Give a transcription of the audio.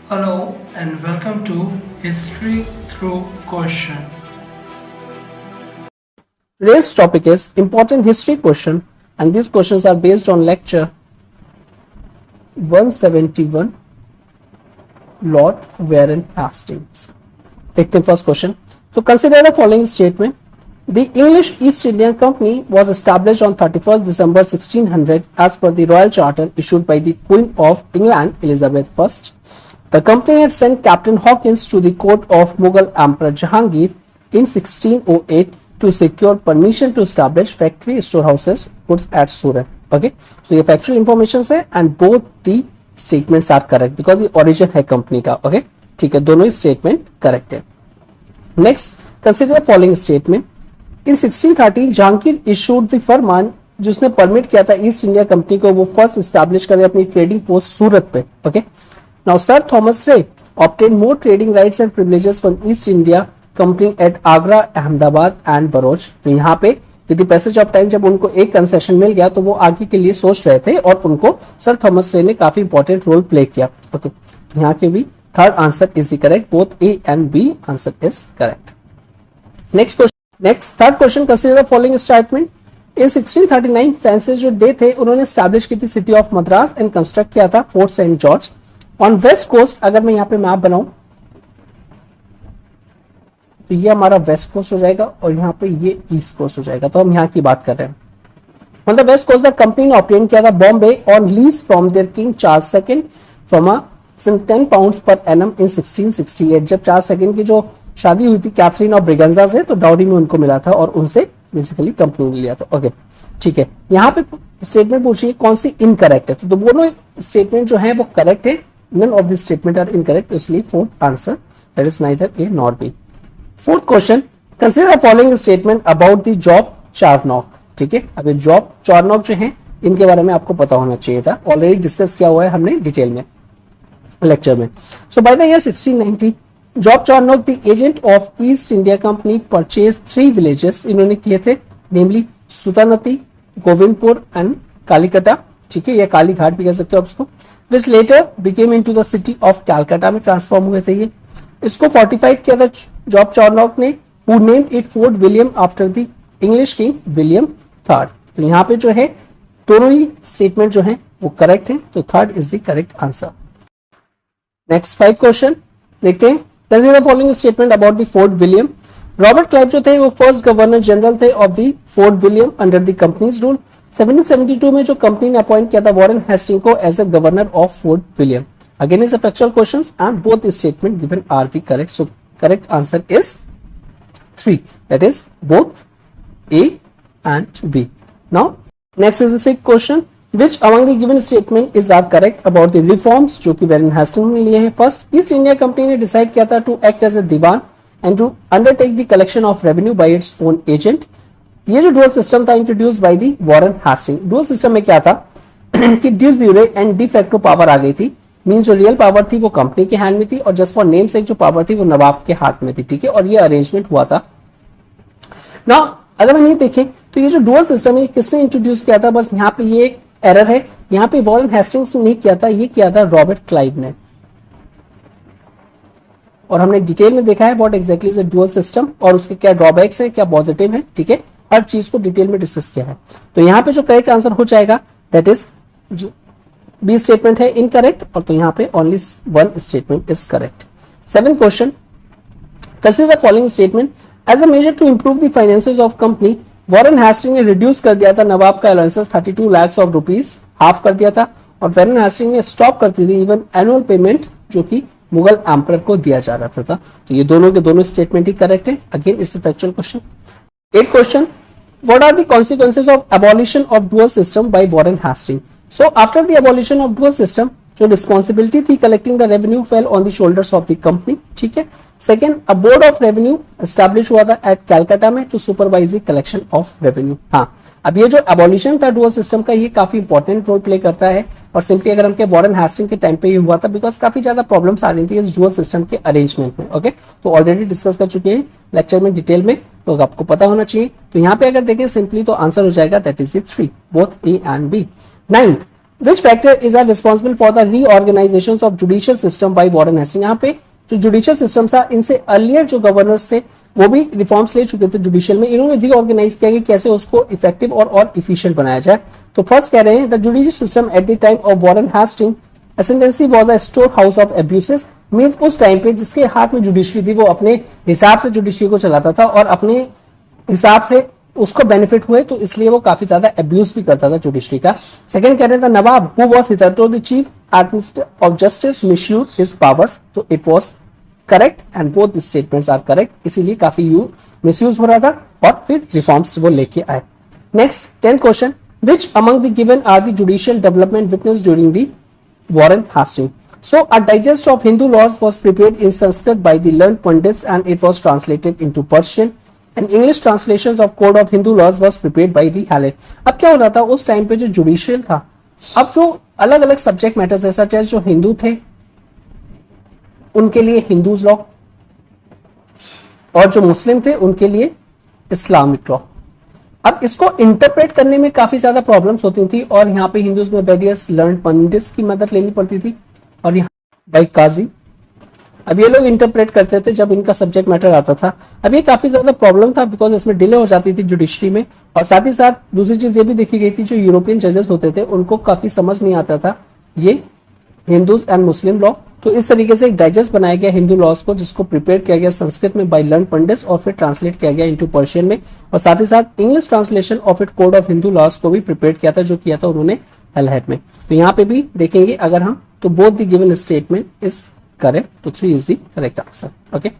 Hello and welcome to History Through Question. Today's topic is important history question, and these questions are based on lecture 171 Lord Warren Hastings. देखते हैं first question. So consider the following statement. The English East India Company was established on 31st December 1600 as per the Royal Charter issued by the Queen of England Elizabeth I. The company had sent Captain Hawkins to the court of Mughal Emperor Jahangir in 1608 to secure permission to establish factory storehouses goods at Surat. Okay, so ये factual information है and both the statements are correct because the origin है company का. Okay, ठीक है, दोनों ही statement correct है. Next, consider the following statement. In 1613, Jahangir issued the फरमान जिसने permit किया था ईस्ट इंडिया कंपनी को वो फर्स्ट स्टैब्लिश करे अपनी ट्रेडिंग पोस्ट सूरत पे. ओके, नाउ सर थॉमस रे obtained more trading rights and privileges from East India Company at Agra, Ahmedabad and बरोच. तो यहाँ पे with the passage of time जब उनको एक कंसेशन मिल गया तो वो आगे के लिए सोच रहे थे और उनको सर थॉमस रे ने काफी इंपॉर्टेंट रोल प्ले किया. ओके, तो यहाँ के भी third answer is the correct. Both A and B answer is correct. Next question. Next third question. Consider the following statement. In 1639 Francis जो डे थे उन्होंने स्टैब्लिश की थी city of Madras and construct किया था Fort Saint George on west coast. अगर मैं यहाँ पे मैप बनाऊं तो ये हमारा वेस्ट कोस्ट हो जाएगा और यहाँ पे ये ईस्ट कोस्ट हो जाएगा. तो हम यहाँ की बात कर रहे हैं. On the west coast the company ने ऑब्टेन किया था Bombay on lease from their king Charles second from a 10 pounds per annum in 1668. जब चार्ल्स सेकंड की जो शादी हुई थी कैथरीन ऑफ ब्रिगेंजा से तो डाउरी में उनको मिला था और उनसे बेसिकली कंपनी ने लिया था. ओके, ठीक है. यहाँ पे स्टेटमेंट पूछिए कौन सी इनकरेक्ट है. तो दोनों स्टेटमेंट जो है वो करेक्ट है. None of this statement are incorrect, इसलिए fourth answer that is neither A nor B. Fourth question. Consider the following statement about the Job Charnock. ठीक है, अब जॉब चारनॉक जो है इनके बारे में आपको पता होना चाहिए था. ऑलरेडी डिस्कस किया हुआ है हमने डिटेल में लेक्चर में. So by the year 1690 Job Charnock the agent of East India Company purchase 3 villages. इन्होंने किए थे नेमली सुतानती, गोविंदपुर एंड कालीकटा. ठीक है, या काली घाट भी कह सकते हो आप इसको. Which later became into the city of Calcutta में ट्रांसफॉर्म हुए थे ये. इसको फोर्टिफाइड किया था जॉब चारनॉक ने who named it fort William after the English king William third. तो यहाँ पे जो है दोनों ही स्टेटमेंट जो है वो करेक्ट है. तो third is the correct answer. Next 5 question देखते हैं. Consider the following statement about the Fort William. Robert Clive जो थे वो फर्स्ट गवर्नर जनरल थे of the Fort William under the company's rule. 1772 में जो कंपनी ने अपॉइंट किया था वॉरेन हेस्टिंग को as a governor of Fort William. Again is a factual questions and both statement given are the correct. So correct answer is 3, that is both A and B. Now, next is the sixth question. Which among the given statement is are correct about the reforms जो कि Warren Hasting ने लिए हैं. First, East India Company ने decide किया था to act as a diwan and to undertake the collection of revenue by its own agent. ये जो डुअल सिस्टम था introduce by the Warren Hasting. Dual system में क्या था कि de jure and de facto power आ गई थी. मीन जो रियल पावर थी वो कंपनी के हैंड में थी और जस्ट फॉर नेम से जो पावर थी वो नवाब के हाथ में थी. ठीक है, और ये अरेंजमेंट हुआ था. नाउ अगर हम ये देखें तो ये जो डुअल सिस्टम है किसने इंट्रोड्यूस किया था. बस यहाँ पे ये एक एरर है. यहाँ पे वॉरेन हेस्टिंग्स ने नहीं किया था, ये किया था रॉबर्ट क्लाइव ने. और हमने डिटेल में देखा है what exactly is a dual system और उसके क्या ड्रॉबैक्स है, क्या पॉजिटिव है. ठीक है, हर चीज को डिटेल में डिस्कस किया है. तो यहाँ पे जो करेक्ट आंसर हो जाएगा दैट इज जो बी स्टेटमेंट है इनकरेक्ट. और तो यहाँ पे only one statement is correct. 7th question. Consider the following statement. As a measure to improve the finances of company Warren Hasting ने रिड्यूस कर दिया था नवाब का allowances 32 lakh of rupees, half कर दिया था. और वॉरेन हेस्टिंग ने स्टॉप कर दी थी इवन एनुअल पेमेंट जो कि मुगल एम्परर को दिया जा रहा था. तो ये दोनों के दोनों स्टेटमेंट ही करेक्ट है. Again it's a factual question. 8th question. What are the consequences of abolition of dual system by Warren Hasting. So after the abolition of dual system जो रिस्पॉन्सिबिलिटी थी collecting the revenue fell on the shoulders of the company. ठीक है. Second, a board of revenue established हुआ था at Calcutta में to supervise the collection of revenue. हाँ, अब ये जो एबॉलिशन था डुअल सिस्टम का ये काफी इंपॉर्टेंट रोल प्ले करता है और सिंपली अगर हम वॉरेन हेस्टिंग के टाइम पे ये हुआ था बिकॉज काफी ज्यादा प्रॉब्लम्स आ रही थी इस डुअल सिस्टम के अरेंजमेंट में. ओके, तो ऑलरेडी डिस्कस कर चुके हैं लेक्चर में डिटेल में, तो आपको पता होना चाहिए. तो यहाँ पे अगर देखें सिंपली तो आंसर हो जाएगा that is the 3, both A and B. 9th, which factor is are responsible for the reorganization of judicial system by Warren Hasting. यहाँ पे जो जुडिशियल सिस्टम था, इनसे अर्लियर जो गवर्नर्स थे वो भी रिफॉर्म्स ले चुके थे जुडिशियल में, इन्होंने रीऑर्गेनाइज किया कि कैसे उसको इफेक्टिव और इफिशिएंट बनाया जाए। तो फर्स्ट कह रहे हैं the judicial system at the time of Warren Hasting ascendancy was a store house of abuses. Means उस टाइम पे जिसके हाथ में जुडिशरी थी वो अपने हिसाब से जुडिशरी को चलाता था और अपने हिसाब से उसको बेनिफिट हुए, तो इसलिए वो काफी ज्यादा अब्यूज भी करता था जुडिशरी का। सेकंड कह रहे थे Nawab who was hitherto the chief administrator of justice misuse his powers. तो it was correct and both statements are correct, इसीलिए काफी मिसयूज हो रहा था और फिर रिफॉर्म्स वो लेके आए। Next 10th question, which among the given are the judicial development witnessed during the Warren Hastings? So a digest of Hindu laws was prepared in Sanskrit by the learned Pandits and it was translated into Persian. And English translations of Code of Hindu laws was prepared by the Hallett. अब क्या हो रहा था उस time पे जो judicial था, अब जो अलग अलग सब्जेक्ट मैटर्स है सच एज जो हिंदू थे उनके लिए हिंदूज लॉ और जो मुस्लिम थे उनके लिए इस्लामिक लॉ। अब इसको इंटरप्रेट करने में काफी ज्यादा प्रॉब्लम्स होती थी और यहाँ पे हिंदूज में वेरियस लर्न पंडित्स की मदद लेनी पड़ती थी और यहाँ बाई काजी। अब ये लोग इंटरप्रेट करते थे जब इनका सब्जेक्ट मैटर आता था। अब ये काफी ज्यादा प्रॉब्लम था बिकॉज इसमें डिले हो जाती थी जुडिशरी में, और साथ ही साथ दूसरी चीज ये भी देखी गई थी जो यूरोपियन जजेस होते थे उनको काफी समझ नहीं आता था ये हिंदूज एंड मुस्लिम लॉ। तो इस तरीके से एक डाइजेस्ट बनाया गया हिंदू लॉज को जिसको प्रिपेयर किया गया संस्कृत में बाय लर्न पंडित्स और फिर ट्रांसलेट किया गया इनटू पर्शियन में, और साथ ही साथ English translation of it code of Hindu laws को भी प्रिपेयर किया था जो किया था उन्होंने हेलहेड में। तो यहाँ पे भी देखेंगे अगर हम तो both the given statement is correct, तो 3 is the correct answer. Okay.